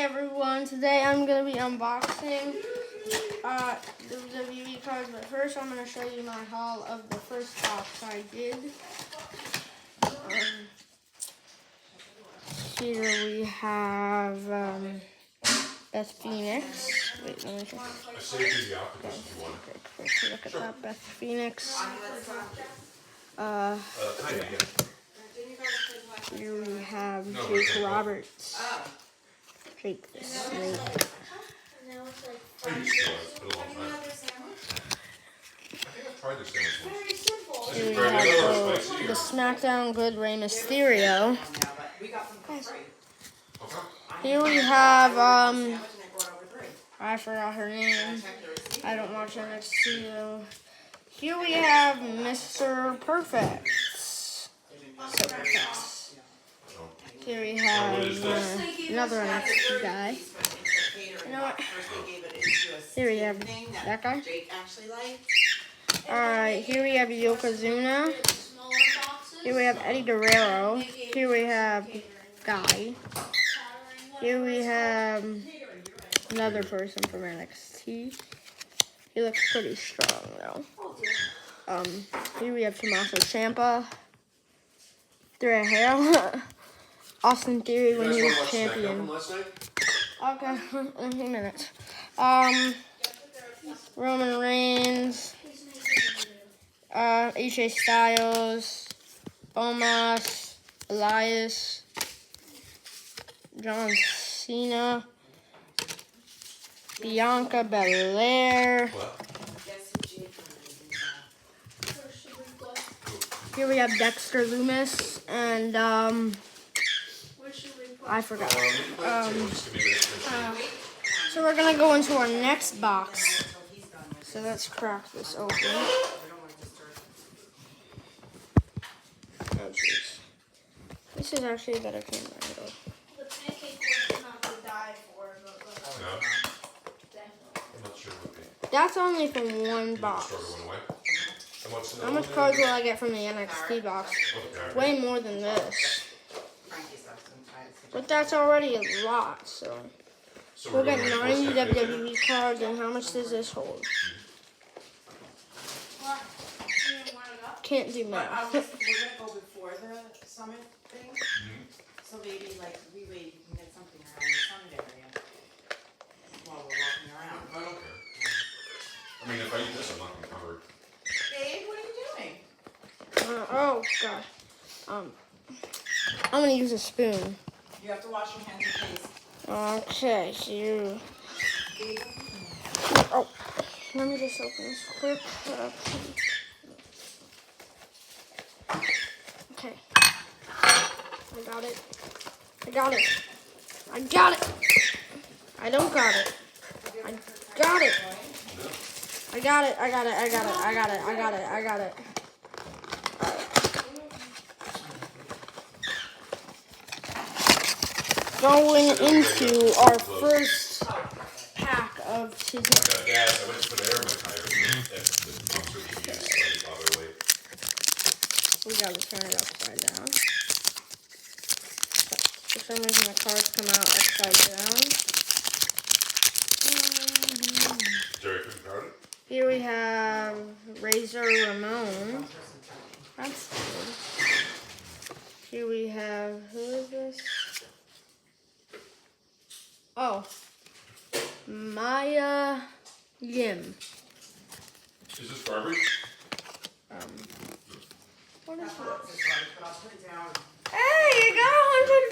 Hey everyone, today I'm going to be unboxing the WWE cards, but first I'm going to show you my haul of the first box I did. Here we have Beth Phoenix. Wait, let me show you. I saved you the octopus if you want it. Quick look at that, Beth Phoenix. Here we have Jake Roberts. Jake the Snake. I used to, it's been a long time. I think I've tried this sandwich once. Here we have the SmackDown Good Rey Mysterio. Here we have, I forgot her name. I don't watch NXT though. Here we have Mr. Perfect. So perfect. Here we have another NXT guy. You know what? Here we have that guy. Alright, here we have Yokozuna. Here we have Eddie Guerrero. Here we have Guy. Here we have another person from NXT. He looks pretty strong though. Here we have Tommaso Ciampa. Thread hair. Austin Theory when he was champion. Okay, in a few minutes. Roman Reigns. AJ Styles. Omos. Elias. John Cena. Bianca Belair. Here we have Dexter Lumis and I forgot. So we're gonna go into our next box. So let's crack this open. Oh jeez. This is actually a better camera angle. The pancake was not to die for, but No. I'm not sure what they. That's only from one box. How much cards will I get from the NXT box? Way more than this. But that's already a lot, so. We'll get 90 WWE cards, and how much does this hold? Can't do math. We're gonna go before the summit thing, so maybe like we wait, you can get something around the summit area while we're walking around. I don't care. I mean, if I eat this, I'm not gonna cover it. Babe, what are you doing? Oh god. I'm gonna use a spoon. You have to wash your hands and face. Okay, here. Oh, let me just open this quick. Okay. I got it. I got it. I got it. I don't got it. I got it. I got it. I got it. I got it. I got it. I got it. I got it. Going into our first pack of today. I went to put air in my tires. The pumps would be used slightly other way. We gotta turn it upside down. For some reason the cards come out upside down. Jerry couldn't card it? Here we have Razor Ramon. That's good. Here we have, who is this? Oh, Maya Yim. Is this garbage? What is this? But I'll put it down. Hey, you got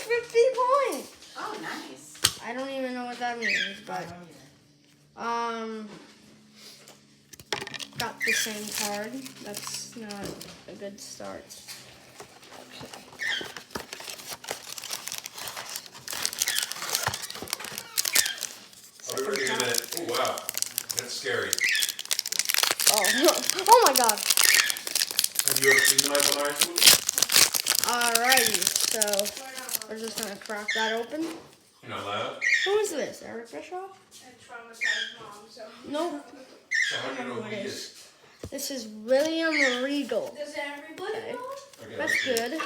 150 points. Oh, nice. I don't even know what that means, but got the same card. That's not a good start. Okay. I'll be ready in a minute. Oh wow, that's scary. Oh, oh my god. Have you ever seen the Michael Myers movie? Alrighty, so we're just gonna crack that open. You're not allowed? Who is this? Eric Bischoff? and traumatized mom, so. Nope. So how do you know who he is? This is William Regal. Does everybody know? Okay, That's good.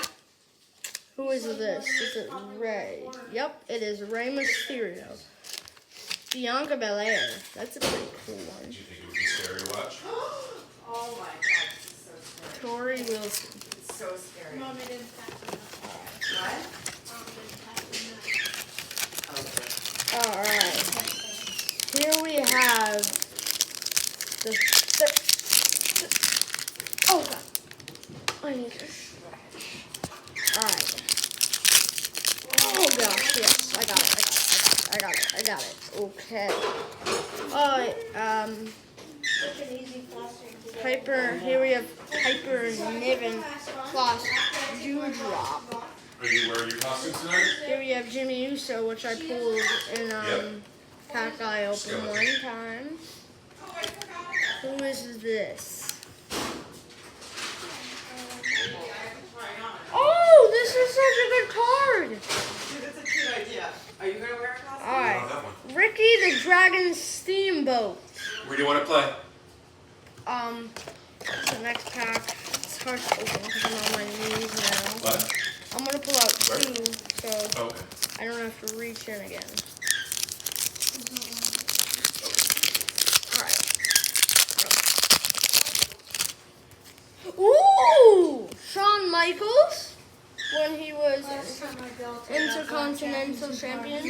Who is this? Is it Ray? Yep, it is Rey Mysterio. Bianca Belair. That's a pretty cool one. Did you think it would be scary to watch? Oh my god, this is so scary. Tori Wilson. It's so scary. Mom didn't pack enough. What? Mom didn't pack enough. Okay. Alright. Here we have the oh god. I need to alright. Oh gosh, yes, I got it. Okay. Alright, Such an easy plastic to get. Piper, here we have Piper Niven plus Dewdrop. Are you wearing your costume tonight? Here we have Jimmy Uso, which I pulled in Pack I Open one time. Who is this? Oh, this is such a good card. Dude, that's a cute idea. Are you gonna wear a costume? Alright. Oh, that one. Ricky the Dragon Steamboat. Where do you want to play? The next pack. It's hard to open because I'm on my knees now. What? I'm gonna pull out Where? 2, so Oh, okay. I don't have to reach in again. Alright. Ooh! Shawn Michaels when he was Last time I built it, Intercontinental Champion.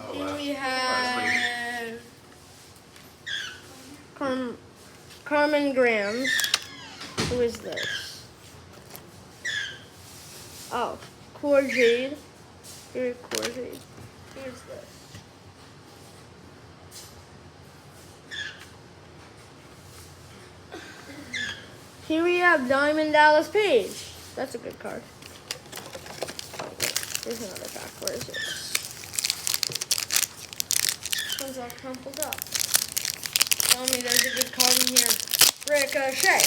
Oh, Here wow. we have Carmen Graham. Who is this? Oh, Core Jade. Here's Core Jade. Here's this. Here we have Diamond Dallas Page. That's a good card. Here's another pack. Where is it? This one's all crumpled up. Tell me there's a good card in here. Ricochet.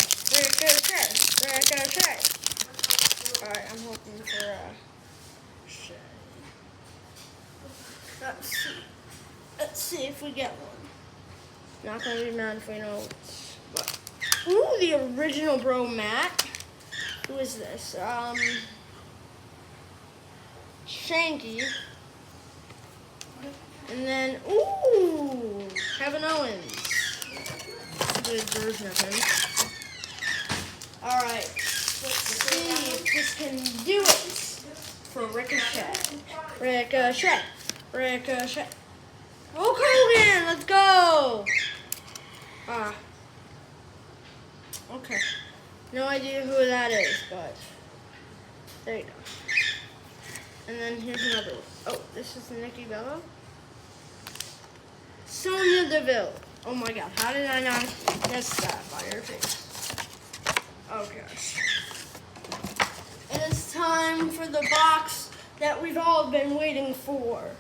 Alright, I'm hoping for Shay. Let's see if we get one. Not gonna be mad if we don't. But ooh, the original Bro Matt. Who is this? Shanky. And then, ooh, Kevin Owens. Good version of him. Alright, let's see if this can do it for Ricochet. Hulk Hogan, let's go! Okay. No idea who that is, but there you go. And then here's another one. Oh, this is Nikki Bella. Sonya Deville. Oh my god, how did I not guess that by her face? Oh gosh. It is time for the box that we've all been waiting for.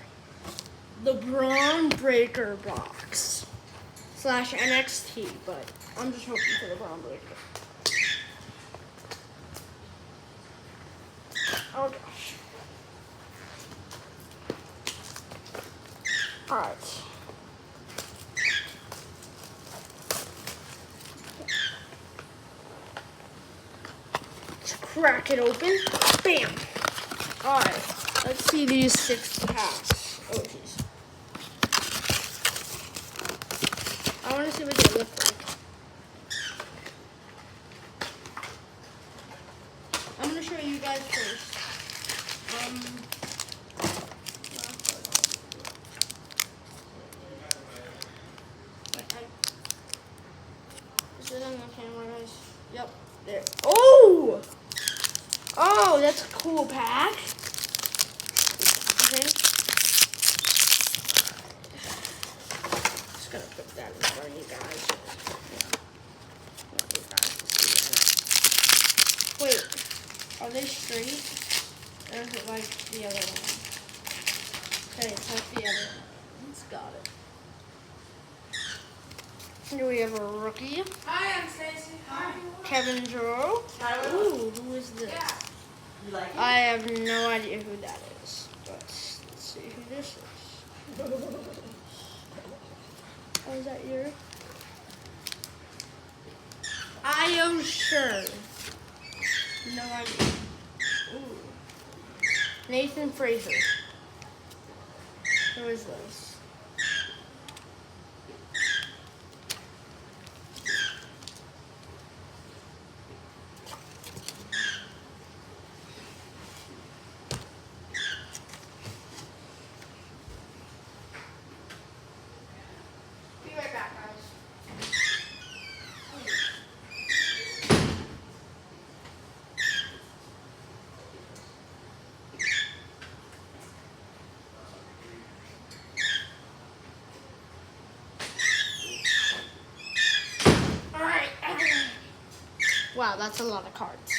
The Braun Breaker box. / NXT, but I'm just hoping for the Braun Breaker. Oh gosh. Alright. Let's crack it open. Bam! Alright. Let's see these 6 packs. Oh jeez. I want to see what they look like. I'm going to show you guys first. Is it on the camera, guys? Yep, there. Oh! Oh, that's a cool pack. Okay. Just gonna put that in front of you guys. Want you guys to see that. Wait, are they straight? Or is it like the other one? Okay, it's like the other one. It's got it. Here we have a rookie, Hi, I'm Stacy. Hi. Kevin Jarrell. Ooh, who is this? Yeah. You like it? I have no idea who that is, but let's see who this is. Oh, is that you? I am sure. No idea. Ooh. Nathan Fraser. Who is this? Be right back, guys. Alright. Wow, that's a lot of cards.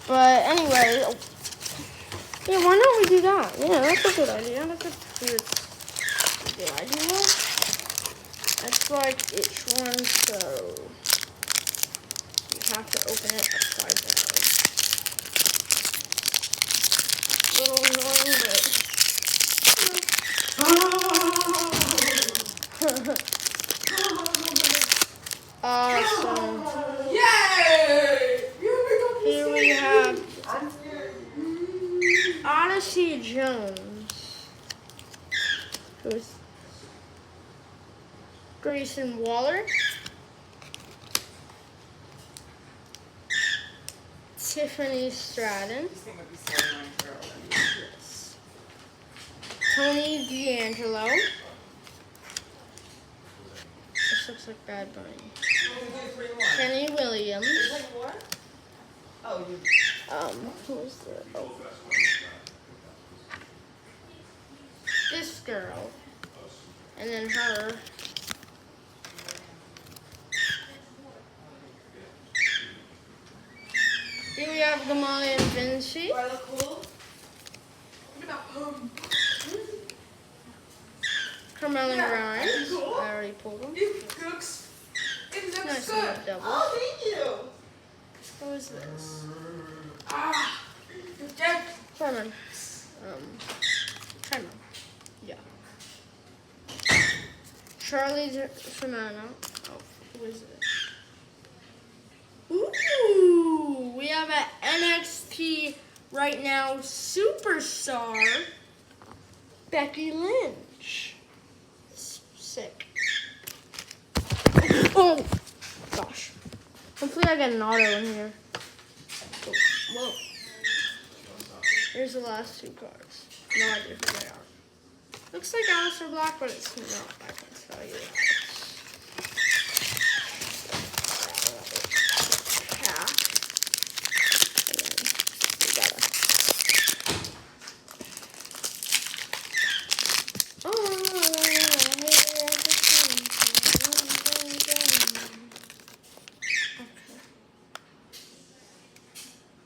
But anyway, yeah, why don't we do that? Yeah, that's a good idea. That's a good idea. It's like each one, so you have to open it upside down. Little annoying, but awesome. Yay! Here we have Odyssey Jones, who's Grayson Waller, Tiffany Stratton, This thing would be so annoying for her. yes. Tony D'Angelo. This looks like Bad Bunny. Kenny Williams. Oh, you. Who's the? Oh. This girl. And then her. Here we have Gamali and Vinci. Do I look cool? Carmelo Yeah, Grimes. cool. I already pulled them. It looks Nice good. little double. Oh, thank you. Who is this? Ah, Jeff. Simon. Simon. Yeah. Charlie Shimano. Oh, who is it? Ooh, we have an NXT right now superstar, Becky Lynch. Sick. Oh, gosh. Hopefully I get an auto in here. Oh, whoa. Here's the last two cards. No idea who they are. Looks like Aleister Black, but it's not. I can tell you that. Pack. And then we got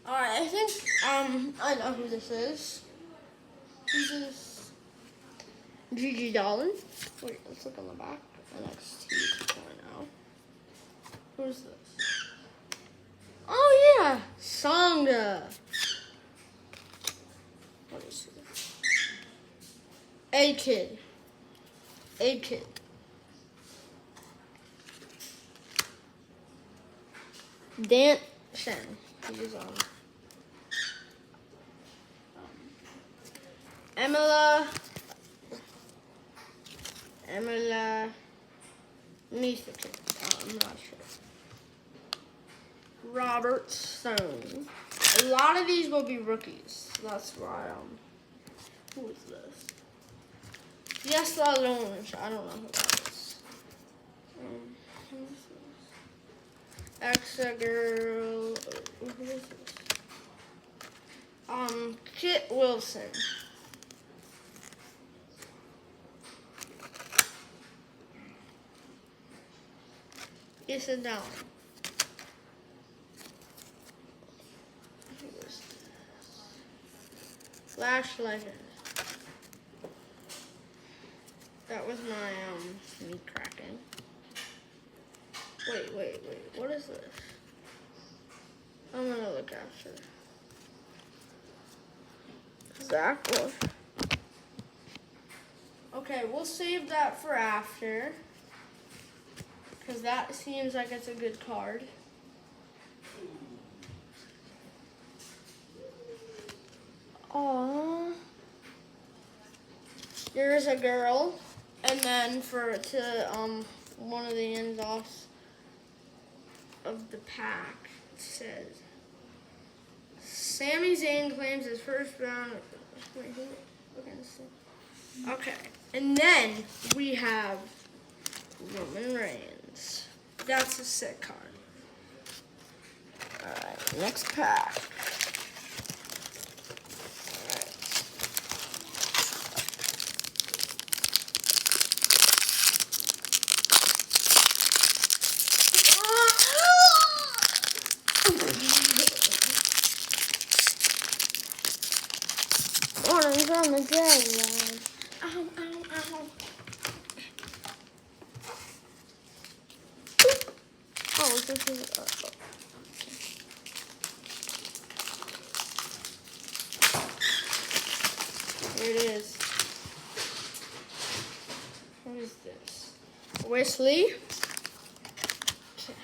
Alright, I think I know who this is. This is Gigi Dolan. Wait, let's look on the back. NXT 2.0. Who's this? Oh yeah, Songa. What is this? A-Kid. A-Kid. Dan Shen. He's on. Emila Misa. I'm not sure. Robert Stone. A lot of these will be rookies. That's why who is this? Yes, Lounge. I don't know who that is. Who's this? Exa Girl. Who is this? Kit Wilson. Yes, and down. Flash Legend. That was my me cracking. Wait. What is this? I'm gonna look after. Zach Wolf. Okay, we'll save that for after. Because that seems like it's a good card. Aww. There's a girl, and then one of the ends off of the pack it says Sami Zayn claims his first round. Wait, who? Okay, and then we have Roman Reigns. That's a sick card. All right, next pack. Orange on the day, ow, ow, ow. Oh, this is. Here it is. What is this? Wesley. Okay.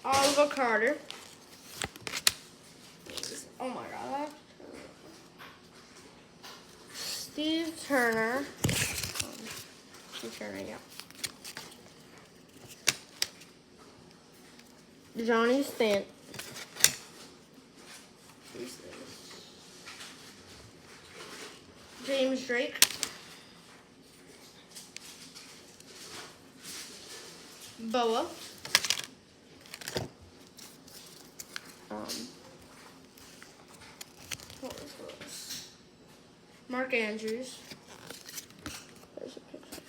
Oliver Carter. Oh my god. Steve Turner. Steve Turner, yeah. Johnny Stant. Who's this? James Drake. Boa. What was this? Mark Andrews. There's a picture.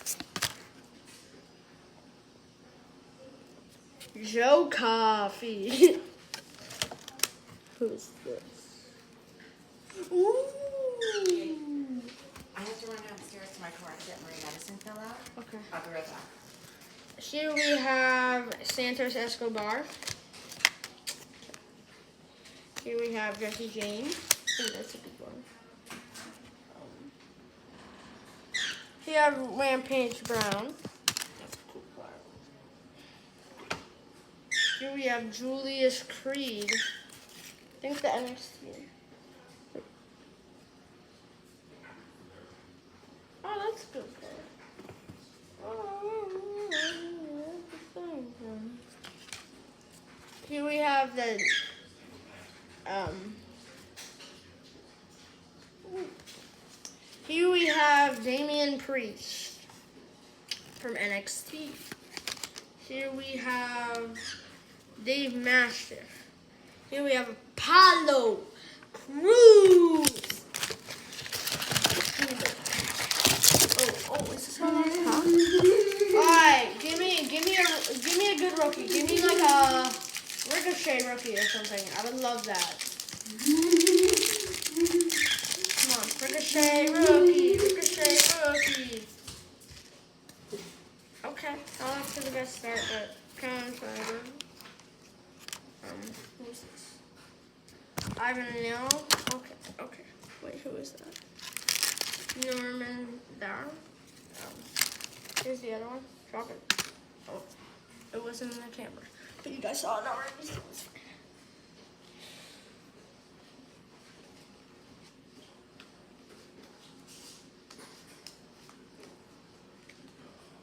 Joe Coffey. Who's this? Ooh. I have to run downstairs to my car to get my medicine fill out. Okay. I'll be right back. Here we have Santos Escobar. Here we have Jesse James. Oh, that's a good one. Here we have Rampage Brown. That's a cool card. Here we have Julius Creed. I think the NXT. Oh, that's a good card. Here we have the here we have Damian Priest from NXT. Here we have Dave Mastiff. Here we have Apollo Crews. Oh, is this on top? Alright, give me a good rookie. Give me like a Ricochet rookie or something. I would love that. Come on, Ricochet rookie. Okay, not off to the best start, but kind of fun. Who's this? Ivan Neal. Okay. Wait, who is that? Norman Darrow. Here's the other one. Drop it. Oh, it wasn't in the camera. But you guys saw it already, so it's fine.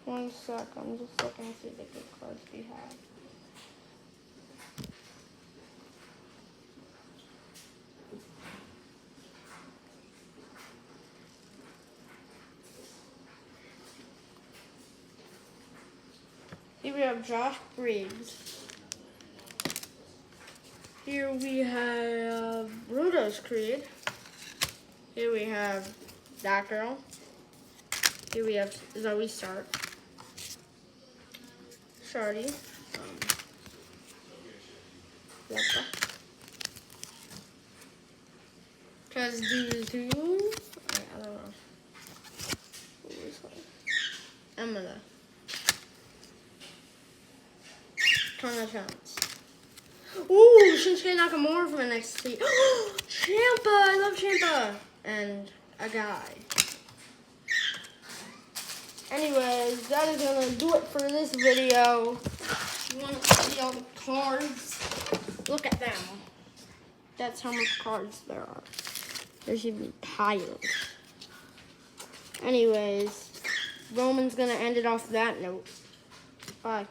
One sec, I'm just looking to see the good cards we have. Here we have Josh Briggs. Here we have Brutus Creed. Here we have that girl. Here we have Zoe Stark. Shardy. Lepa. Cause do I don't know. Who is her? Emila. Ton of chance. Ooh, Shinsuke Nakamura from NXT. Ciampa, I love Ciampa. And a guy. Anyways, that is gonna do it for this video. If you want to see all the cards, look at them. That's how much cards there are. There's even piles. Anyways, Roman's gonna end it off that note. Bye.